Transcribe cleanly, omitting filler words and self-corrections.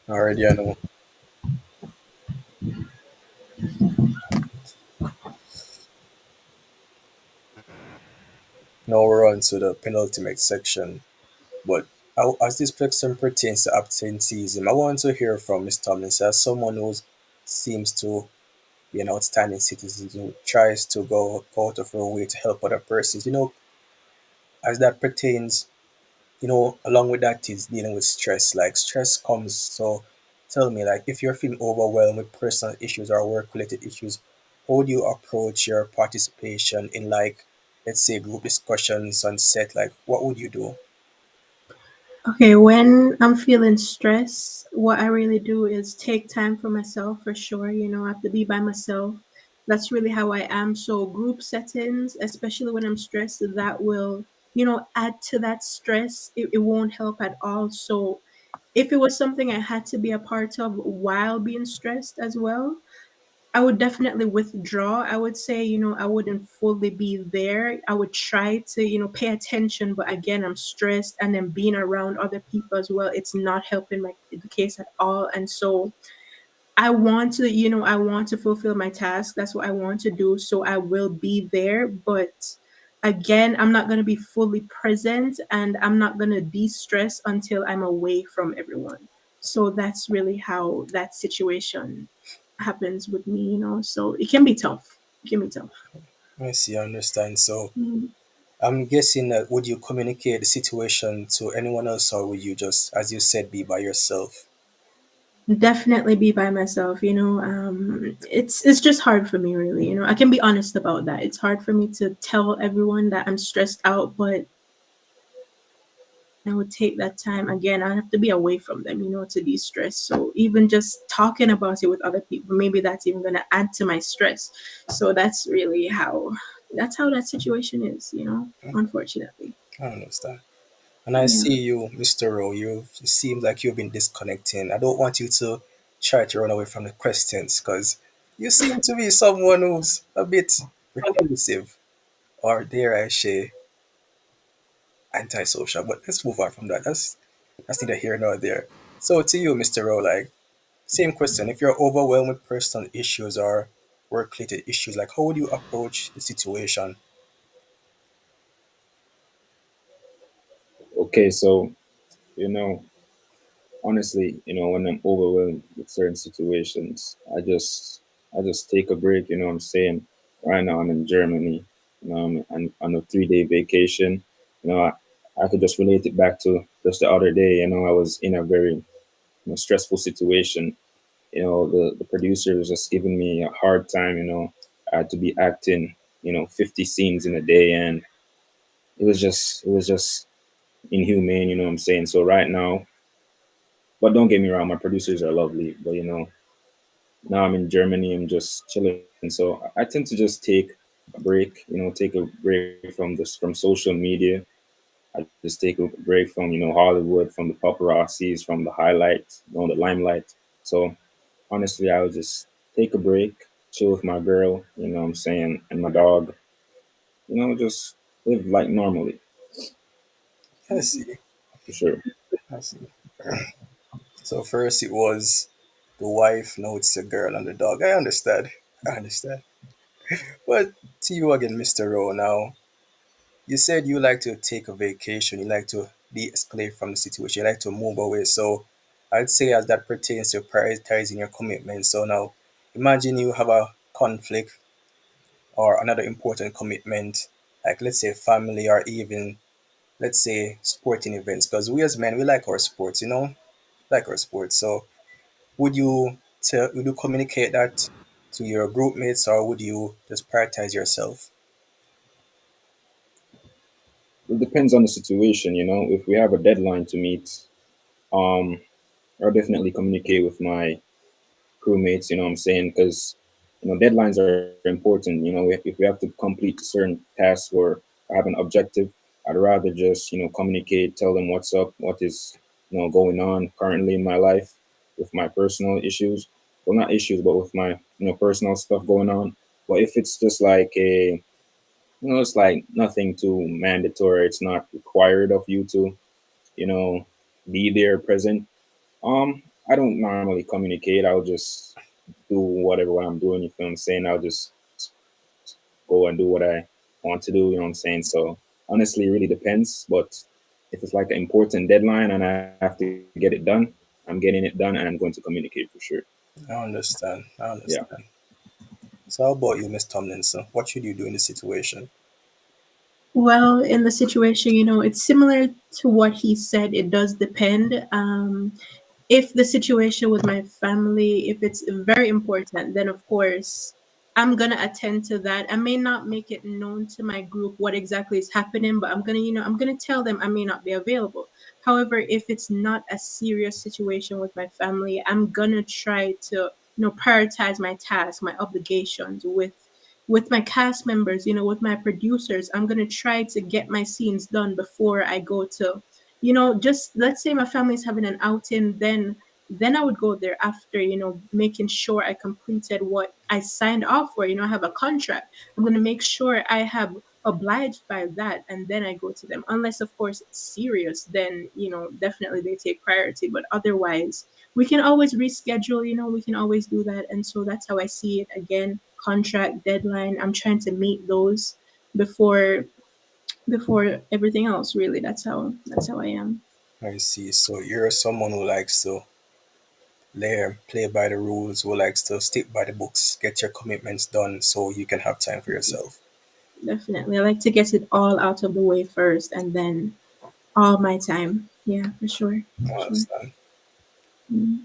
Already, I know. Now we're on to the penultimate section. But as this section pertains to absenteeism, I want to hear from Ms. Thomas as someone who seems to be an outstanding citizen who tries to go out of her way to help other persons. As that pertains, along with that is dealing with stress. Like stress comes, so tell me, like if you're feeling overwhelmed with personal issues or work-related issues, how would you approach your participation in like, let's say, group discussions on set? Like, what would you do? Okay, when I'm feeling stressed, what I really do is take time for myself for sure. I have to be by myself. That's really how I am. So, group settings, especially when I'm stressed, that will, add to that stress. It won't help at all. So, if it was something I had to be a part of while being stressed as well, I would definitely withdraw. I would say, I wouldn't fully be there. I would try to, pay attention, but again, I'm stressed and then being around other people as well, it's not helping my the case at all. And so I want to fulfill my task. That's what I want to do. So I will be there, but again, I'm not going to be fully present and I'm not going to de-stress until I'm away from everyone. So that's really how that situation happens with me. So it can be tough. It can be tough. I see, I understand. So Mhm. I'm guessing that would you communicate the situation to anyone else or would you just, as you said, be by yourself? Definitely be by myself. It's just hard for me, really. I can be honest about that. It's hard for me to tell everyone that I'm stressed out, but I would take that time. Again, I have to be away from them, to de-stress. So even just talking about it with other people, maybe that's even going to add to my stress. So that's how that situation is, unfortunately. I understand. And I Yeah. see you, Mr. Rowe, it seems like you've been disconnecting. I don't want you to try to run away from the questions because you seem to be someone who's a bit reclusive or dare I say antisocial. But let's move on from that. That's neither here nor there. So to you, Mr. Rowe, like same question. If you're overwhelmed with personal issues or work related issues, like how would you approach the situation? Okay, so you know, honestly, when I'm overwhelmed with certain situations, I just take a break. I'm saying right now I'm in Germany. I'm on a 3 day vacation. I could just relate it back to just the other day. I was in a very stressful situation. The producer was just giving me a hard time. I had to be acting 50 scenes in a day, and it was just inhumane. You know what I'm saying? So right now, but don't get me wrong, my producers are lovely. But now I'm in Germany, I'm just chilling. So I tend to just take a break, take a break from social media. I just take a break from, Hollywood, from the paparazzis, from the highlights, the limelight. So honestly, I would just take a break, chill with my girl, what I'm saying, and my dog, just live like normally, I see. for sure. I see. So first it was the wife, now it's the girl and the dog. I understand. I understand. But to you again, Mr. Rowe, now you said you like to take a vacation, you like to de-escalate from the situation, you like to move away. So I'd say as that pertains to prioritizing your commitment. So now imagine you have a conflict or another important commitment, like let's say family or even let's say sporting events. Because we as men we like our sports, like our sports. So would you communicate that to your group mates or would you just prioritize yourself? It depends on the situation, if we have a deadline to meet, um, I'll definitely communicate with my crewmates, what I'm saying? Because, deadlines are important. If we have to complete certain tasks or have an objective, I'd rather just, communicate, tell them what's up, what is, going on currently in my life with my personal issues. Well, not issues, but with my, personal stuff going on. But if it's just like It's like nothing too mandatory. It's not required of you to, you know, be there present. I don't normally communicate. I'll just do whatever what I'm doing. You feel what I'm saying? I'll just go and do what I want to do. You know what I'm saying? So honestly, it really depends. But if it's like an important deadline and I have to get it done, I'm getting it done and I'm going to communicate for sure. I understand. I Yeah. understand. So how about you, Miss Tomlinson? What should you do in this situation? Well, in the situation, it's similar to what he said. It does depend. If the situation with my family, if it's very important, then of course I'm gonna attend to that. I may not make it known to my group what exactly is happening, but I'm gonna tell them I may not be available. However, if it's not a serious situation with my family, I'm gonna try to prioritize my tasks, my obligations with my cast members, with my producers. I'm gonna try to get my scenes done before I go to, just let's say my family's having an outing, then I would go there after, making sure I completed what I signed off for. I have a contract. I'm gonna make sure I have obliged by that, and then I go to them. Unless of course it's serious, then definitely they take priority. But otherwise, we can always reschedule, we can always do that. And so that's how I see it. Again, contract, deadline, I'm trying to meet those before everything else. Really, that's how I am. I see. So you're someone who likes to play by the rules, who likes to stick by the books, get your commitments done so you can have time for yourself. Definitely, I like to get it all out of the way first, and then all my time. Yeah, for sure, I for sure. understand. Mm.